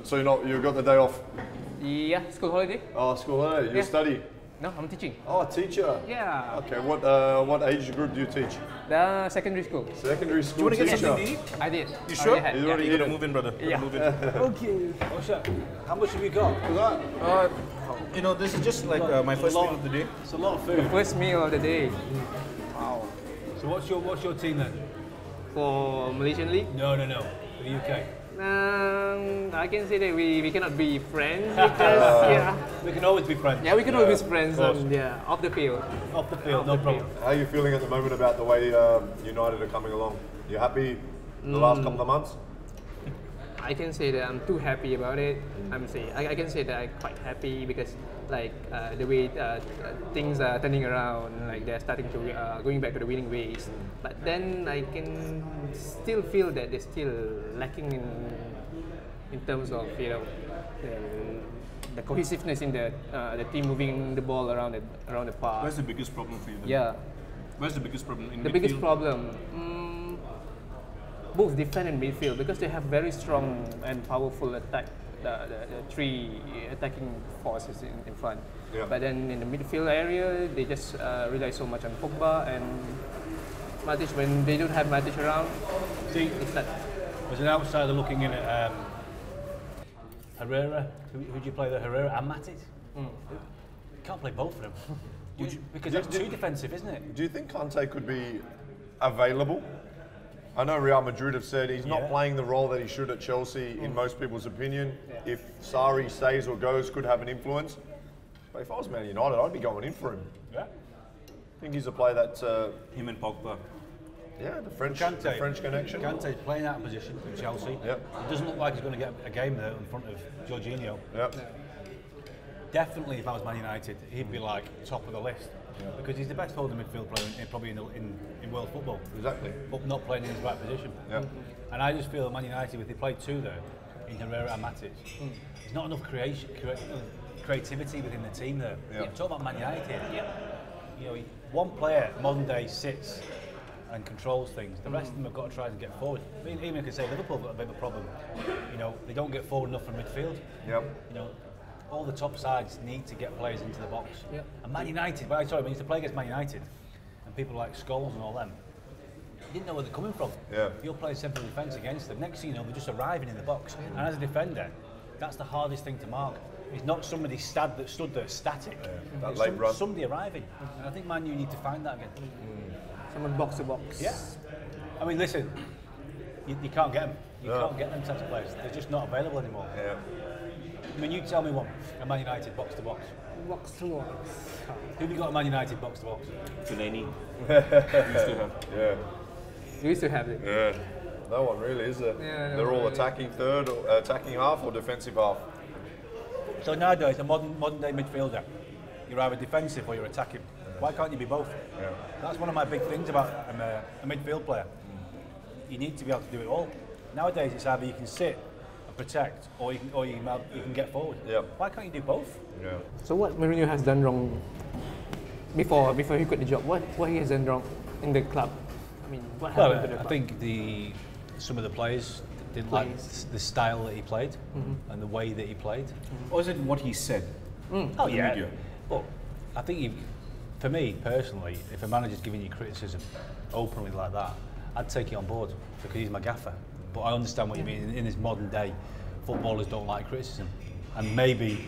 So you got the day off? Yeah, school holiday. Oh, school holiday. You study? No, I'm teaching. Oh, teacher. Yeah. Okay. What age group do you teach? The secondary school. Secondary school teacher. I did. You sure? You already gotta move in, brother. Yeah. Move in. Okay. Oh shit. How much have you got? You know, this is just like my first meal of the day. It's a lot of food. First meal of the day. Wow. So what's your team then? For Malaysian League? No. For the UK. I can say that we cannot be friends because We can always be friends. we can always be friends off the field. Off the field, no problem. How are you feeling at the moment about the way United are coming along? You happy the last couple of months? I can say that I'm too happy about it. I can say that I'm quite happy because like the way things are turning around, like they're starting to going back to the winning ways. But then I can still feel that they're still lacking in terms of the cohesiveness in the team moving the ball around the park. Where's the biggest problem for you then? Yeah. Where's the biggest problem in The midfield? biggest problem, both defense and midfield, because they have very strong and powerful attack. The three attacking forces in front. Yeah. But then in the midfield area, they just rely so much on Pogba and Matic. When they don't have Matic around, See, it's that. as an outsider looking in at Herrera, who do you play there? Herrera and Matic? Can't play both of them. Because that's too defensive, isn't it? Do you think Kante could be available? I know Real Madrid have said he's not playing the role that he should at Chelsea in most people's opinion. If Sarri stays or goes, could have an influence. But if I was Man United, I'd be going in for him. Yeah. I think he's a player that, Him and Pogba. the French connection. Kante's playing out of position in Chelsea. Yep. It doesn't look like he's going to get a game there in front of Jorginho. Yep. Definitely, if I was Man United, he'd be like top of the list. Because he's the best holding midfield player probably in world football. Exactly. But not playing in his right position. Yeah. And I just feel that Man United, if they play two there, in Herrera and Matic, there's not enough creativity within the team there. Yeah. You talk about Man United here. You know, one player, modern day, sits and controls things. The rest of them have got to try and get forward. I mean, even I could say Liverpool have got a bit of a problem. You know, they don't get forward enough from midfield. Yep. You know, all the top sides need to get players into the box. Yep. And Man United, when I used to play against Man United, and people like Scholes and all them, you didn't know where they're coming from. Yeah. You're playing central defence against them. Next thing you know, they're just arriving in the box. And as a defender, that's the hardest thing to mark. It's not somebody stood there static. That It's late run. somebody arriving. And I think Man U need to find that again. Someone box to box. Yeah. I mean, listen, you can't get them. You No. can't get them types of players. They're just not available anymore. Yeah. I mean, you tell me one, a Man United box to box. Box to box. Who have you got at Man United box to box? Fellaini. Used to have. Yeah. We used to have it. Yeah. No one really, is there? Yeah, no They're all really. attacking third, or attacking half, or defensive half. So nowadays, a modern day midfielder, you're either defensive or you're attacking. Why can't you be both? Yeah. That's one of my big things about a midfield player. You need to be able to do it all. Nowadays, it's either you can sit and protect, or you can get forward. Yeah. Why can't you do both? Yeah. So what Mourinho has done wrong before he quit the job? What he has done wrong in the club? I mean, what happened to the I club? think some of the players didn't like the style that he played and the way that he played. Or is it what he said? Oh the yeah. media? But I think for me personally, if a manager's giving you criticism openly like that, I'd take it on board because he's my gaffer. But I understand what you mean. In this modern day, footballers don't like criticism, and maybe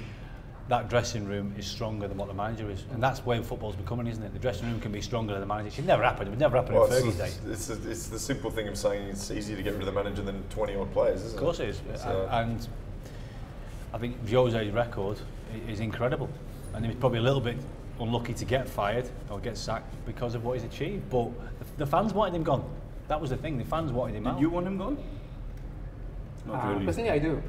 that dressing room is stronger than what the manager is, and that's where football's becoming, isn't it? The dressing room can be stronger than the manager. It should never happen. It would never happen in Fergie's day. It's the simple thing of saying it's easier to get rid of the manager than 20 odd players, isn't it? Of course it is. And I think Jose's record is incredible, and he was probably a little bit unlucky to get fired or get sacked because of what he's achieved. But the fans wanted him gone. That was the thing. The fans wanted him out. Did you want him gone? Not really. Personally, I do.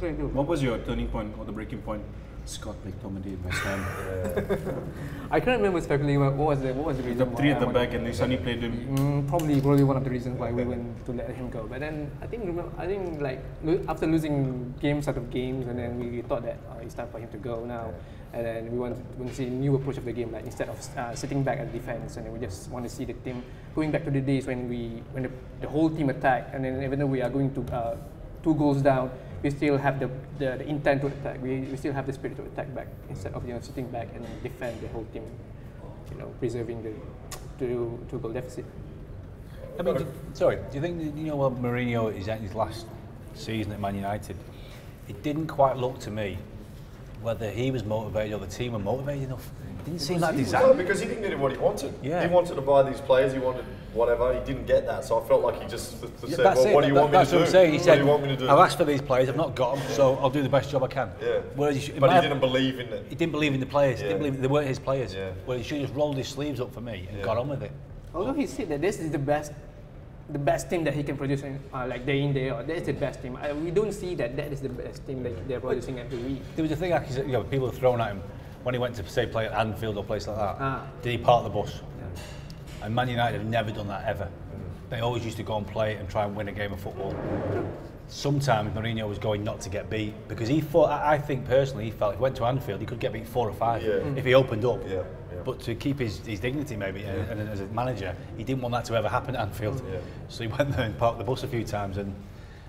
I do. What was your turning point or the breaking point? Scott McTominay in West Ham. I can't remember specifically what was the reason The why three I at the wanted back, him and to they go. suddenly played him. Probably one of the reasons why we went to let him go. But then I think like after losing games out of games, and then we thought that it's time for him to go now. And then we want to see a new approach of the game, like instead of sitting back at defense, and then we just want to see the team going back to the days when the whole team attacked, and then even though we are going to 2 goals down, we still have the intent to attack. We still have the spirit to attack back instead of sitting back and defend the whole team, preserving the two-goal deficit. I mean, do you think what Mourinho is at his last season at Man United? It didn't quite look to me whether he was motivated or the team were motivated enough. It didn't seem like design. Because he didn't get what he wanted. Yeah. He wanted to buy these players. He wanted whatever. He didn't get that, so I felt like he just said, That's "Well, what do you want me to do? That's what I'm saying. He said, what do you want me to do?" I've asked for these players. I've not got them, so I'll do the best job I can. Yeah. But he didn't believe in it. He didn't believe in the players. Yeah. He didn't believe they weren't his players. Yeah. Well, he should have just rolled his sleeves up for me and got on with it. Although he said that this is the best team that he can produce like day in day out. That is the best team. We don't see that is the best team that they're producing every week. There was a thing people have thrown at him when he went to say play at Anfield or a place like that. Did he park the bus? Yeah. And Man United have never done that ever. They always used to go and play and try and win a game of football. Sometimes Mourinho was going not to get beat because he thought. I think personally, he felt if he went to Anfield, he could get beat 4 or 5 if he opened up. Yeah. But to keep his dignity maybe, and as a manager, he didn't want that to ever happen at Anfield. Yeah. So he went there and parked the bus a few times. And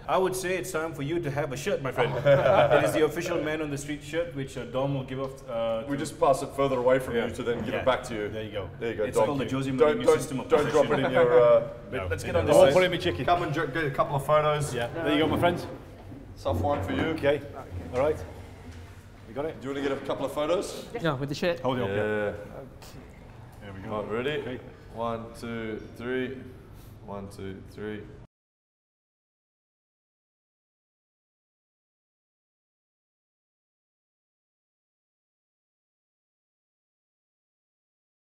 I would say it's time for you to have a shirt, my friend. It is the official Man on the Street shirt, which Dom will give off. We just pass it further away from you to then give it back to you. There you go. There you go. It's called the Jose Mourinho system of Don't drop it in your. No. Let's get on I this. won't put it in my chicken. Come and get a couple of photos. Yeah. There you go, my friends. Soft one for you. Okay. All right. You got it? Do you want to get a couple of photos? Yeah, with the shirt. Hold it up. Yeah. There we go. Right, ready? Okay. 1, 2, 3. 1, 2, 3.